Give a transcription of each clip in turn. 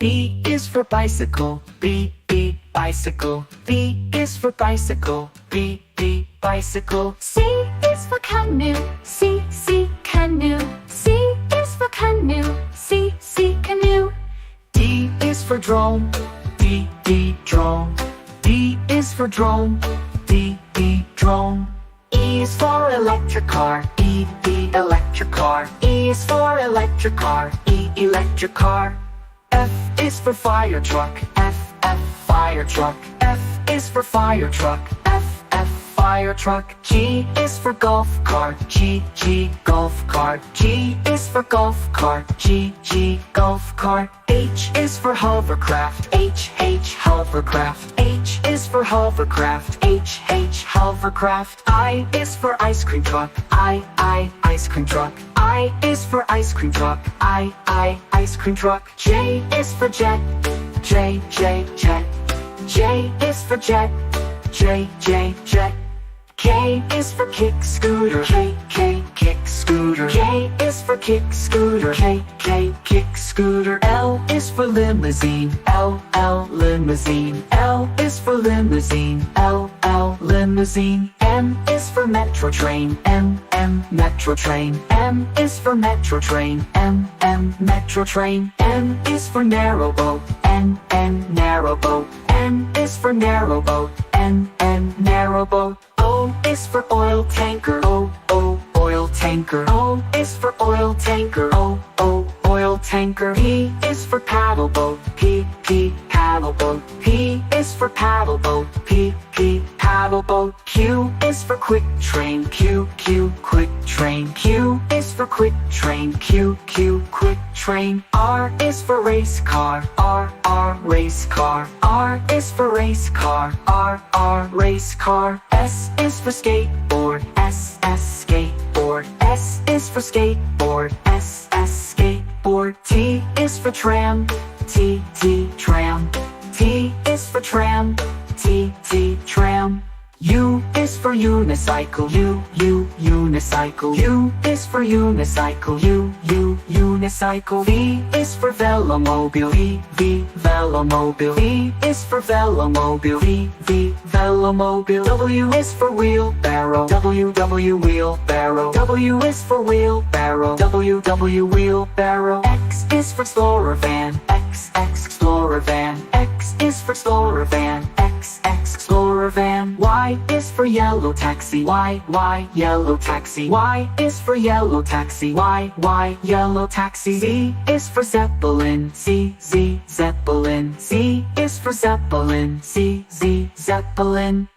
B is for bicycle, B, bicycle. B is for bicycle, B, bicycle. C is for canoe, C, canoe. C is for canoe, C, canoe. D is for drone, D, drone. D is for drone, D, drone. E is for electric car, E, electric car. E is for electric car, E, electric car. F is for fire truck, F, fire truck. F is for fire truck, F, fire truck. G is for golf cart, G, golf cart. G is for golf cart, G, golf cart. H is for hovercraft, H, hovercraft. H is for hovercraft, H, hovercraft. I is for ice cream truck, I, ice cream truck. I is for ice cream truck, I, ice cream truck. J is for jet, J, jet. J is for jet, J, jet. K is for kick scooter, K, kick scooter. K is for kick scooter, K, kick scooter. L is for limousine, L, limousine. L is for limousine, L, limousine. M is for metro train, M, metro train. M is for metro train, M, metro train. N is for narrow boat, N, narrow boat. N is for narrow boat, N, narrow boat. O is for oil tanker, O, oil tanker. O is for oil tanker, O, oil tanker. P is for paddle boat, P, paddle boat. P is for paddle boat, P, paddle boat. Q is for quick train, Q, quick train. Q is for quick train, Q, quick train. R is for race car, R, race car. R is for race car, R, race car. S is for skateboard, S, skateboard. S is for skateboard, S, skateboard. T is for tram, T, tram. T is for tram, T, tram. U is for unicycle, U, unicycle. U is for unicycle, U, unicycle. V is for velomobile, V, velomobile. V is for velomobile, V, velomobile. W is for wheelbarrow, W, wheelbarrow. W is for wheelbarrow, W, wheelbarrow. X is for explorer van, X, explorer van. X is for explorer van, X, explorer van. Y is for yellow taxi, Y, yellow taxi. Y is for yellow taxi, Y, yellow taxi. Z is for zeppelin, Z, zeppelin. Z is for zeppelin, Z, zeppelin.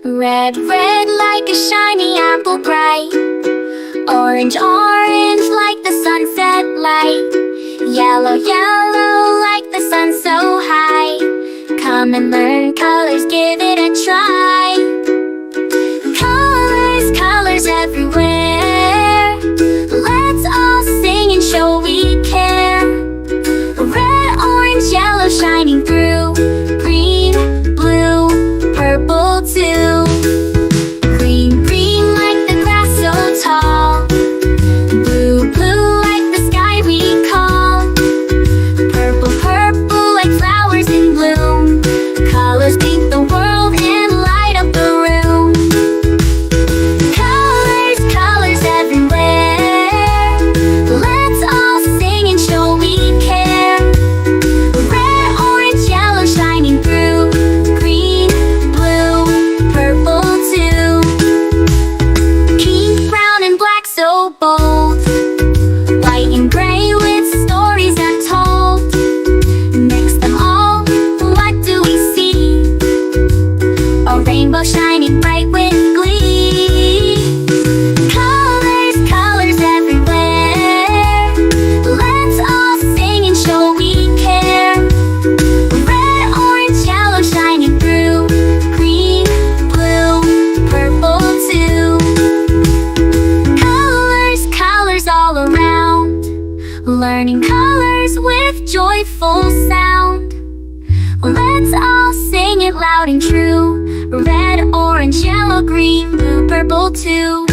Red, red like a shiny apple bright. Orange, orange like the sunset light. Yellow, yellow like the sun so high. Come and learn colors, give it a try. Colors, colors everywhere. Let's all sing and show we care. Red, orange, yellow shining through. Green, blue, purple too. Green, green like the grass so tall. Blue, blue like the sky we call. Purple, purple like flowers in bloom. Colors paint the world and light up the room. Colors, colors everywhere. Let's all sing and show we care. Red, orange, yellow shining through. Green, blue, purple too. Pink, brown and black so bold. White and gray with stories untold. Mix them all, what do we see? A rainbow shining bright with glee. Colors, colors everywhere. Let's all sing and show we care. Red, orange, yellow shining through. Green, blue, purple too. Colors, colors all around. through. Red, orange, yellow, green, blue, purple too.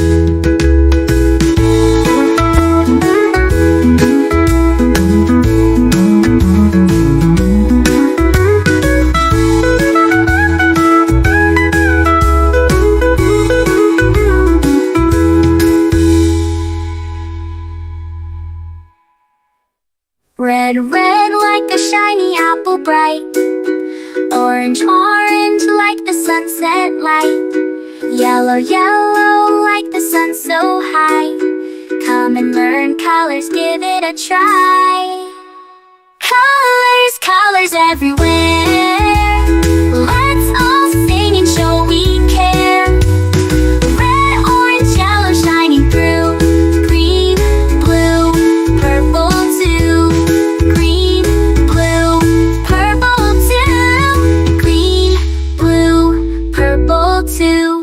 Red, red like a shiny apple bright. Orange, orange like the sunset light. Yellow, yellow like the sun so high. Come and learn colors, give it a try. Colors, colors everywhere. Let's all sing and show we care. Red, orange, yellow shining through. Green, blue, purple too. Green, blue, purple too. Green, blue, purple too.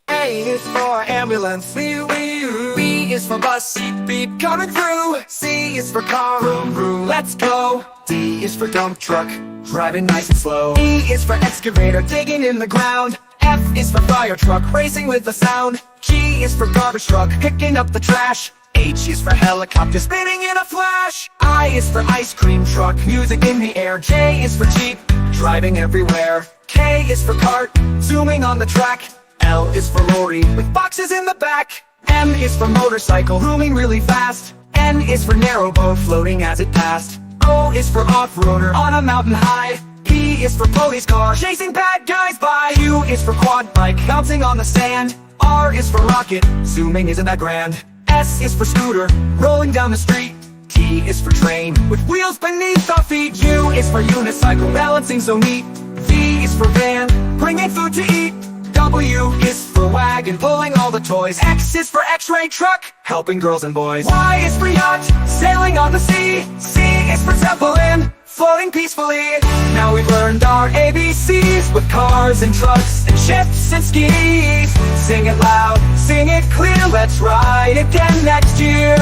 A is for ambulance, B is for bus, beep beep coming through. C is for car, vroom vroom, let's go. D is for dump truck, driving nice and slow. E is for excavator, digging in the ground. F is for fire truck, racing with the sound. G is for garbage truck, picking up the trash. H is for helicopter, spinning in a flash. I is for ice cream truck, music in the air. J is for jeep, driving everywhere. K is for cart, zooming on the track. L is for lorry, with boxes in the back. M is for motorcycle, zooming really fast. N is for narrowboat, floating as it passed. O is for off-roader, on a mountain high. P is for police car, chasing bad guys by. Q is for quad bike, bouncing on the sand. R is for rocket, zooming isn't that grand. S is for scooter, rolling down the street. T is for train, with wheels beneath our feet. U is for unicycle, balancing so neat. V is for van, bringing food to eat. W is for wagon, pulling all the toys. X is for x-ray truck, helping girls and boys. Y is for yacht, sailing on the sea. C is for zeppelin, floating peacefully. Now we've learned our ABCs, with cars and trucks and ships and skis. Sing it loud, sing it clear, let's ride again next year.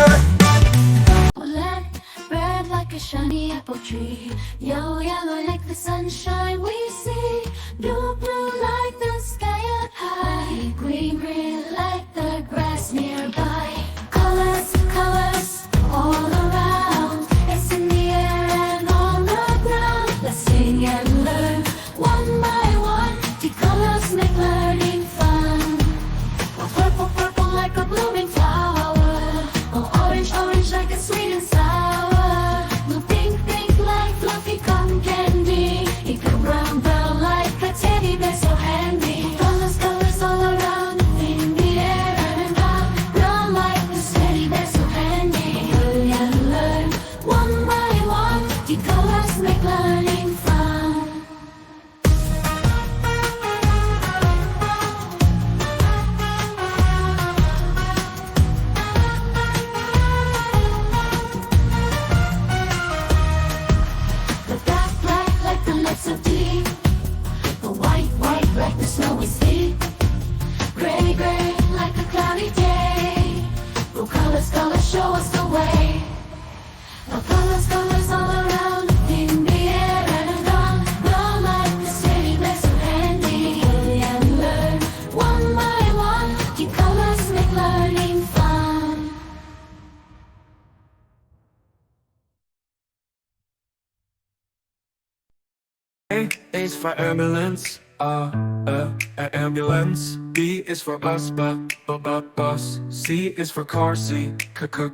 Red, red like a shiny apple tree. Yellow, yellow like the sunshine we see. Blue, blue like the sky up high. Green, green like the grass nearby. Colors, colors all around. It's in the air and on the ground. Let's sing and learn one by one. The colors make learning fun. Oh, purple, purple like a blooming flower. Oh, orange, orange like a sweet and sour. Blue, pink, pink like fluffy cotton candy. Eagle, brown, brown like a teddy bear so handy. Colors, colors all around, in the air and round. Brown like the teddy bear so handy. Learn and learn one by one. The colors make learning fun. The black, black like the lips of tea. The white, white like the snow we see. Gray, gray like a cloudy day. Blue colors, colors show us the way. The colors, colors all around, in the air and around. Brown like the city, they're so handy. Learn and learn one by one. The colors make learning fun. A is for ambulance, ambulance. B is for bus, bus. C is for car,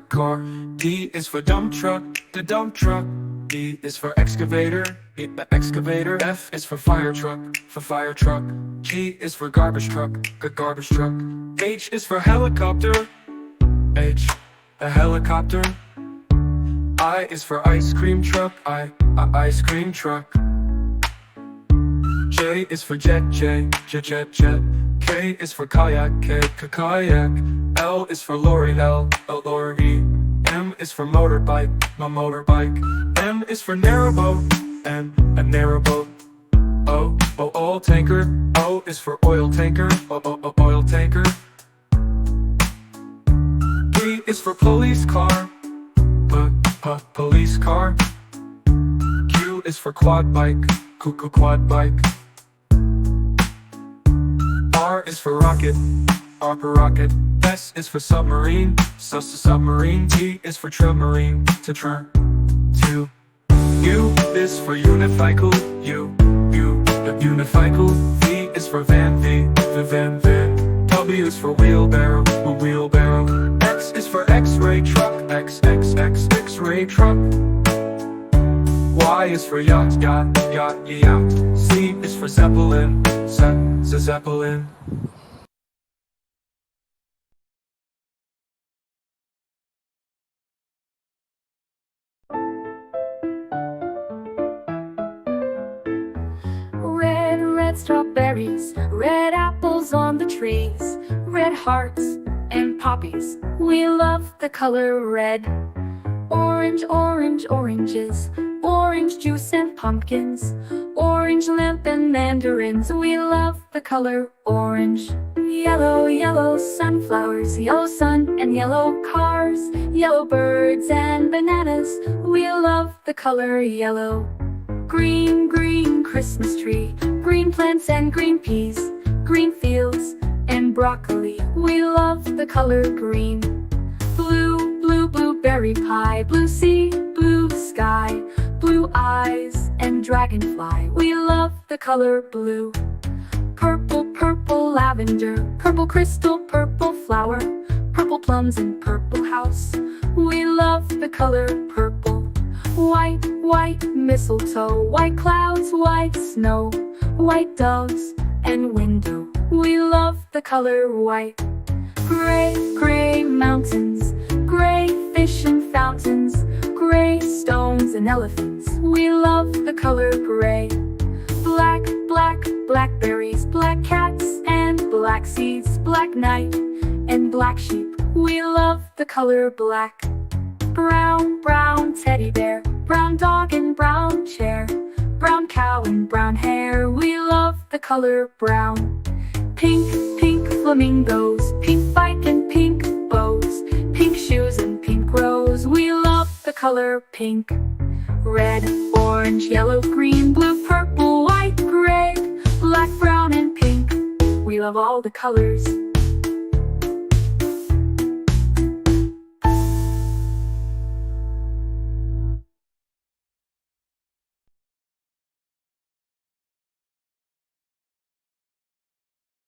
car. D is for dump truck, the dump truck. E is for excavator, the excavator. F is for fire truck, G is for garbage truck, garbage truck. H is for helicopter, a helicopter. I is for ice cream truck, ice cream truck. J is for jet. K is for kayak, kayak. L is for lorry, lorry. M is for motorbike, motorbike. N is for narrowboat, a narrowboat. O, oil tanker. O is for oil tanker, oil tanker. P is for police car. Police car. Q is for quad bike. Quad bike. R is for rocket. R for rocket. S is for submarine. Submarine. T is for submarine. To. U is for unicycle. Unicycle. V is for van. Van. W is for wheelbarrow. X is for X-ray truck. X-ray truck. Y is for yacht. Z is for zeppelin. Zeppelin. Red strawberries, red apples on the trees, red hearts and poppies. We love the color red. Orange, oranges, orange juice and pumpkins, orange lamp and mandarins. We love the color orange. Yellow sunflowers, yellow sun and yellow cars, yellow birds and bananas. We love the color yellow. Green Christmas tree, green plants and green peas, green fields and broccoli. We love the color green. Blueberry pie, blue sea, blue sky, blue eyes and dragonfly. We love the color blue. Purple lavender, purple crystal, purple flower, purple plums and purple house. We love the color purple. White mistletoe, white clouds, white snow, white doves and window. We love the color white. Gray mountains, gray fish and fountains, gray stones and elephants. We love the color gray. Blackberries, black cats and black seeds, black night and black sheep. We love the color black. Brown teddy bear, brown dog and brown chair, brown cow and brown hair. We love the color brown. Pink flamingos, pink bike and pink bows, pink shoes and pink rose. We love the color pink. Red, orange, yellow, green, blue, purple, white, gray, black, brown and pink. We love all the colors.